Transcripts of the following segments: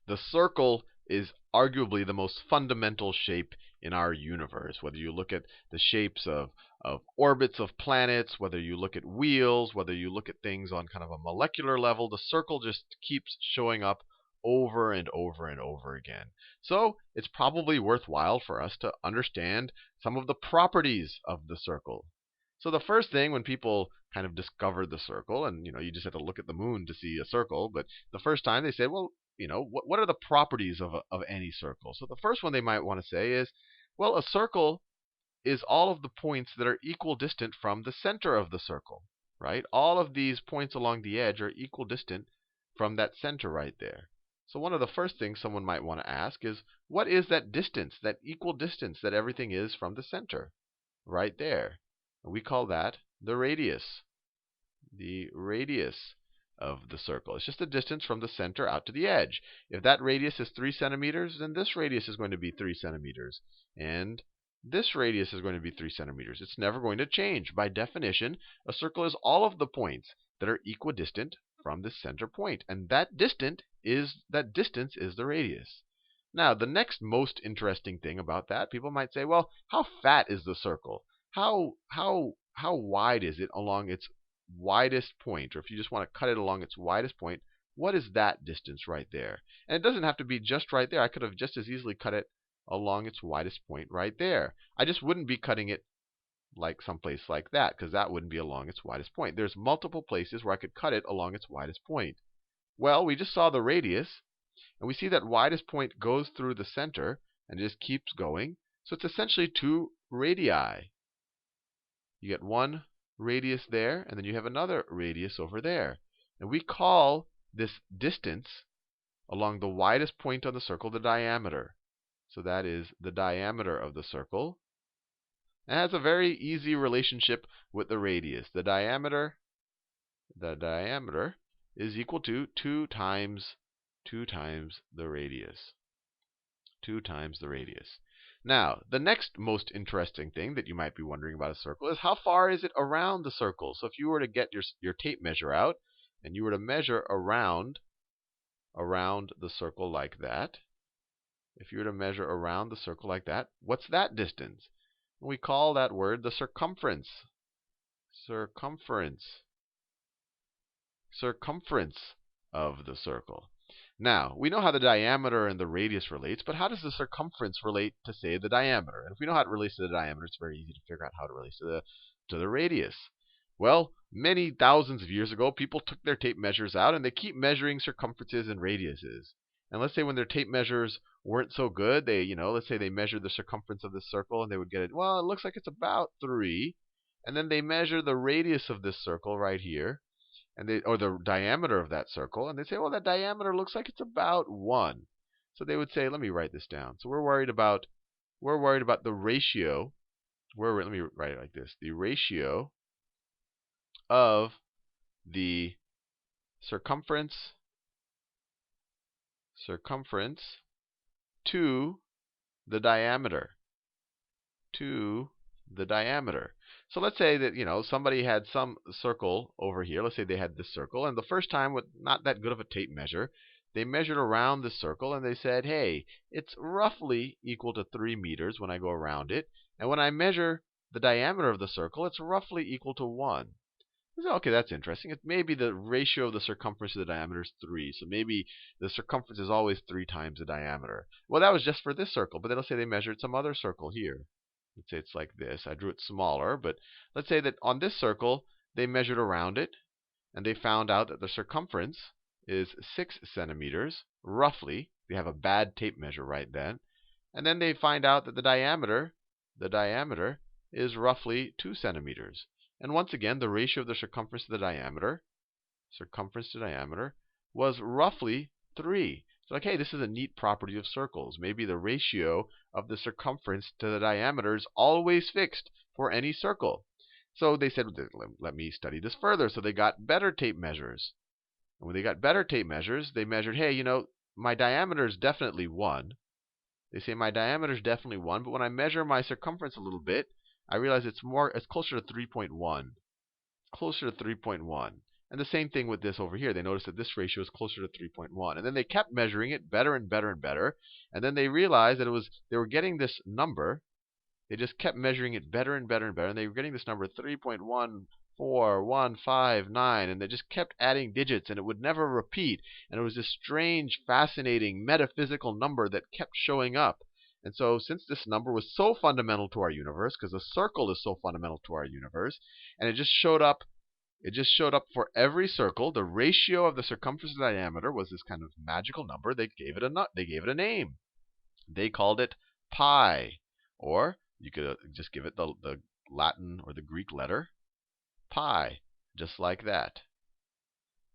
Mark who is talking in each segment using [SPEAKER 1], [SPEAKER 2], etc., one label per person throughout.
[SPEAKER 1] The circle is arguably the most fundamental shape in our universe. Whether you look at the shapes of orbits of planets, whether you look at wheels, whether you look at things on kind of a molecular level, the circle just keeps showing up over and over and over again. So it's probably worthwhile for us to understand some of the properties of the circle. So the first thing when people kind of discovered the circle, and you just had to look at the moon to see a circle, but the first time they said, well, what are the properties of any circle? So the first one they might want to say is, well, a circle is all of the points that are equal distant from the center of the circle, right? All of these points along the edge are equal distant from that center right there. So one of the first things someone might want to ask is, what is that distance, that equal distance that everything is from the center? Right there. We call that the radius. The radius of the circle. It's just the distance from the center out to the edge. If that radius is 3 centimeters, then this radius is going to be 3 centimeters. And this radius is going to be 3 centimeters. It's never going to change. By definition, a circle is all of the points that are equidistant from the center point. And that distance is the radius. Now, the next most interesting thing about that, people might say, well, how fat is the circle? How wide is it along its widest point? Or if you just want to cut it along its widest point, what is that distance right there? And it doesn't have to be just right there. I could have just as easily cut it along its widest point right there. I just wouldn't be cutting it like someplace like that, because that wouldn't be along its widest point. There's multiple places where I could cut it along its widest point. Well, we just saw the radius, and we see that widest point goes through the center and just keeps going. So it's essentially 2 radii. You get one radius there, and then you have another radius over there. And we call this distance along the widest point on the circle the diameter. So that is the diameter of the circle. It has a very easy relationship with the radius. The diameter is equal to 2 times the radius. 2 times the radius. Now, the next most interesting thing that you might be wondering about a circle is how far is it around the circle? So if you were to get your tape measure out and you were to measure around the circle like that, if you were to measure around the circle like that, what's that distance? We call that word the circumference. Circumference of the circle. Now, we know how the diameter and the radius relates, but how does the circumference relate to, say, the diameter? And if we know how it relates to the diameter, it's very easy to figure out how it relates to the radius. Well, many thousands of years ago, people took their tape measures out, and they keep measuring circumferences and radiuses. And let's say when their tape measures weren't so good, let's say they measured the circumference of this circle, and they would get it, well, it looks like it's about 3. And then they measure the radius of this circle right here, or the diameter of that circle, and they say, well, that diameter looks like it's about 1. So they would say, let me write this down. So we're worried about the ratio. Let me write it like this: the ratio of the circumference to the diameter. So let's say that somebody had some circle over here. Let's say they had this circle, and the first time with not that good of a tape measure, they measured around the circle and they said, hey, it's roughly equal to 3 meters when I go around it, and when I measure the diameter of the circle, it's roughly equal to 1. So, okay, that's interesting. Maybe the ratio of the circumference to the diameter is 3, so maybe the circumference is always 3 times the diameter. Well, that was just for this circle, but then let's say they measured some other circle here. Let's say it's like this. I drew it smaller, but let's say that on this circle, they measured around it, and they found out that the circumference is 6 centimeters, roughly. They have a bad tape measure right then. And then they find out that the diameter is roughly 2 centimeters. And once again, the ratio of the circumference to the diameter, was roughly 3. So like, hey, this is a neat property of circles. Maybe the ratio of the circumference to the diameter is always fixed for any circle. So they said, let me study this further. So they got better tape measures. And when they got better tape measures, they measured, hey, my diameter is definitely 1. They say my diameter is definitely 1, but when I measure my circumference a little bit, I realize it's closer to 3.1. Closer to 3.1. And the same thing with this over here. They noticed that this ratio is closer to 3.1. And then they kept measuring it better and better and better. And then they realized that they were getting this number. They just kept measuring it better and better and better. And they were getting this number 3.14159. And they just kept adding digits, and it would never repeat. And it was this strange, fascinating, metaphysical number that kept showing up. And so since this number was so fundamental to our universe, because a circle is so fundamental to our universe, and it just showed up for every circle, the ratio of the circumference to the diameter was this kind of magical number. They gave it a name. They called it pi. Or you could just give it the Latin or the Greek letter pi, just like that.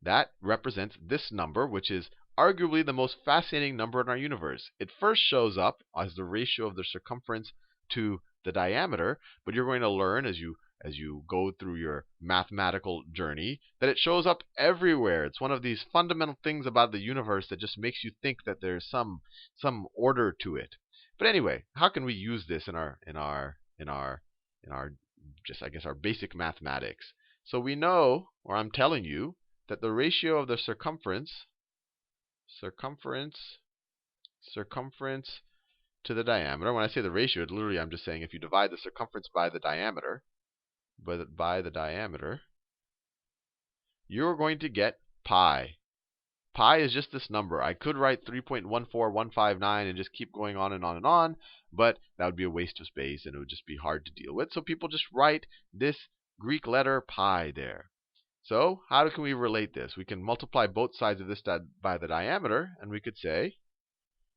[SPEAKER 1] That represents this number, which is arguably the most fascinating number in our universe. It first shows up as the ratio of the circumference to the diameter, but you're going to learn as you go through your mathematical journey that it shows up everywhere. It's one of these fundamental things about the universe that just makes you think that there's some order to it. But anyway, how can we use this in our just, I guess, our basic mathematics? So we know, or I'm telling you, that the ratio of the circumference to the diameter. When I say the ratio, literally I'm just saying if you divide the circumference by the diameter, you're going to get pi. Pi is just this number. I could write 3.14159 and just keep going on and on and on, but that would be a waste of space and it would just be hard to deal with. So people just write this Greek letter pi there. So how can we relate this? We can multiply both sides of this by the diameter, and we could say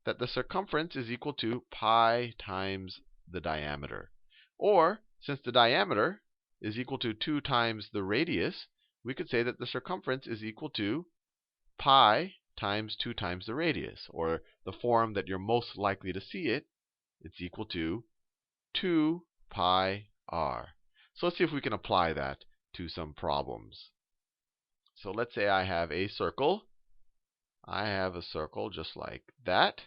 [SPEAKER 1] that the circumference is equal to pi times the diameter. Or, since the diameter is equal to 2 times the radius, we could say that the circumference is equal to pi times 2 times the radius. Or the form that you're most likely to see it, it's equal to 2 pi r. So let's see if we can apply that to some problems. So let's say I have a circle. I have a circle just like that.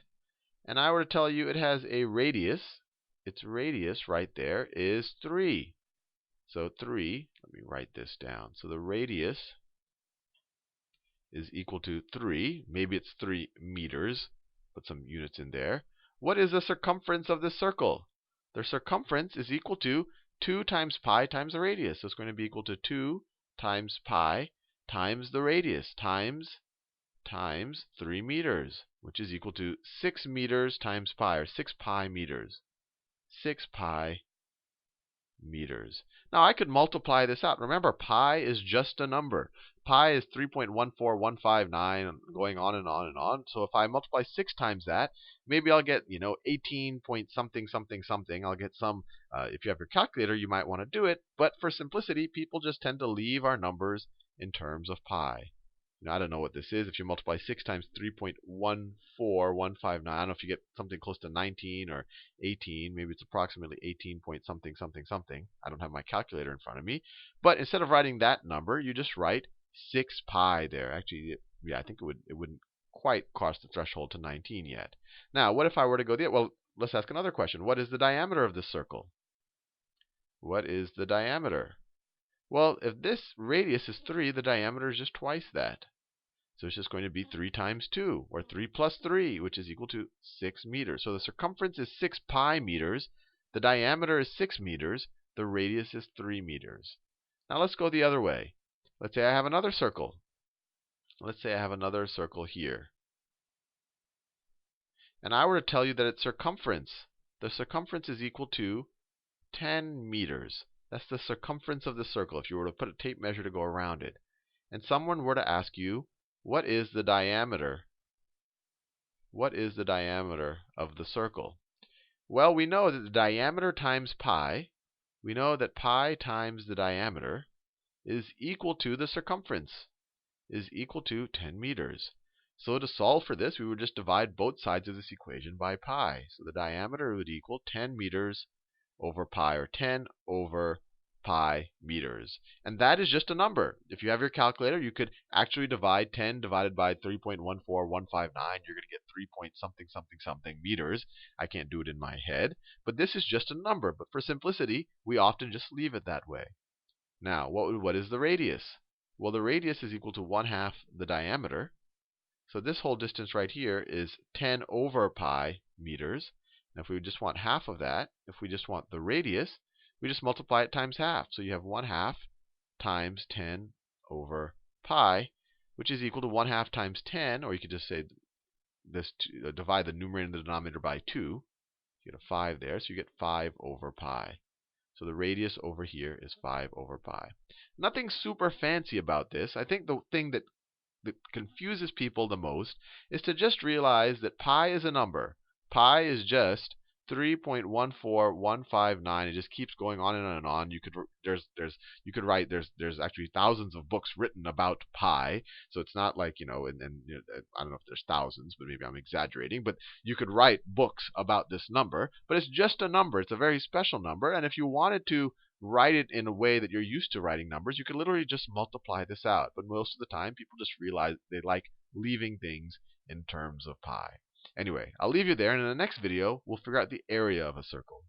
[SPEAKER 1] And I were to tell you it has a radius. Its radius right there is 3. So 3, let me write this down. So the radius is equal to 3. Maybe it's 3 meters. Put some units in there. What is the circumference of this circle? The circumference is equal to 2 times pi times the radius. So it's going to be equal to 2 times pi times the radius times 3 meters, which is equal to 6 meters times pi, or 6 pi meters. 6 pi meters. Now I could multiply this out. Remember, pi is just a number. Pi is 3.14159, going on and on and on. So if I multiply 6 times that, maybe I'll get 18 point something something something. I'll get some. If you have your calculator, you might want to do it. But for simplicity, people just tend to leave our numbers in terms of pi. I don't know what this is. If you multiply 6 times 3.14159, I don't know if you get something close to 19 or 18. Maybe it's approximately 18 point something something something. I don't have my calculator in front of me. But instead of writing that number, you just write 6 pi there. Actually, yeah, I think it wouldn't quite cross the threshold to 19 yet. Now, what if I were to go the well, let's ask another question. What is the diameter of this circle? What is the diameter? Well, if this radius is 3, the diameter is just twice that. So it's just going to be 3 times 2, or 3 plus 3, which is equal to 6 meters. So the circumference is 6 pi meters. The diameter is 6 meters. The radius is 3 meters. Now let's go the other way. Let's say I have another circle. Let's say I have another circle here. And I were to tell you that its circumference, the circumference is equal to 10 meters. That's the circumference of the circle, if you were to put a tape measure to go around it. And someone were to ask you, what is the diameter? What is the diameter of the circle? Well, we know that the diameter times pi, we know that pi times the diameter is equal to the circumference, is equal to 10 meters. So to solve for this, we would just divide both sides of this equation by pi. So the diameter would equal 10 meters over pi, or 10 over pi meters. And that is just a number. If you have your calculator, you could actually divide 10 divided by 3.14159. You're going to get 3 point something something something meters. I can't do it in my head. But this is just a number. But for simplicity, we often just leave it that way. Now, what is the radius? Well, the radius is equal to 1/2 the diameter. So this whole distance right here is 10 over pi meters. And if we just want half of that, if we just want the radius, we just multiply it times half. So you have 1/2 times 10 over pi, which is equal to 1/2 times 10, or you could just say this divide the numerator and the denominator by 2. You get a 5 there, so you get 5 over pi. So the radius over here is 5 over pi. Nothing super fancy about this. I think the thing that confuses people the most is to just realize that pi is a number. Pi is just 3.14159. It just keeps going on and on. You could write there's actually thousands of books written about pi. So it's not like, and I don't know if there's thousands, but maybe I'm exaggerating. But you could write books about this number. But it's just a number. It's a very special number. And if you wanted to write it in a way that you're used to writing numbers, you could literally just multiply this out. But most of the time, people just realize they like leaving things in terms of pi. Anyway, I'll leave you there, and in the next video, we'll figure out the area of a circle.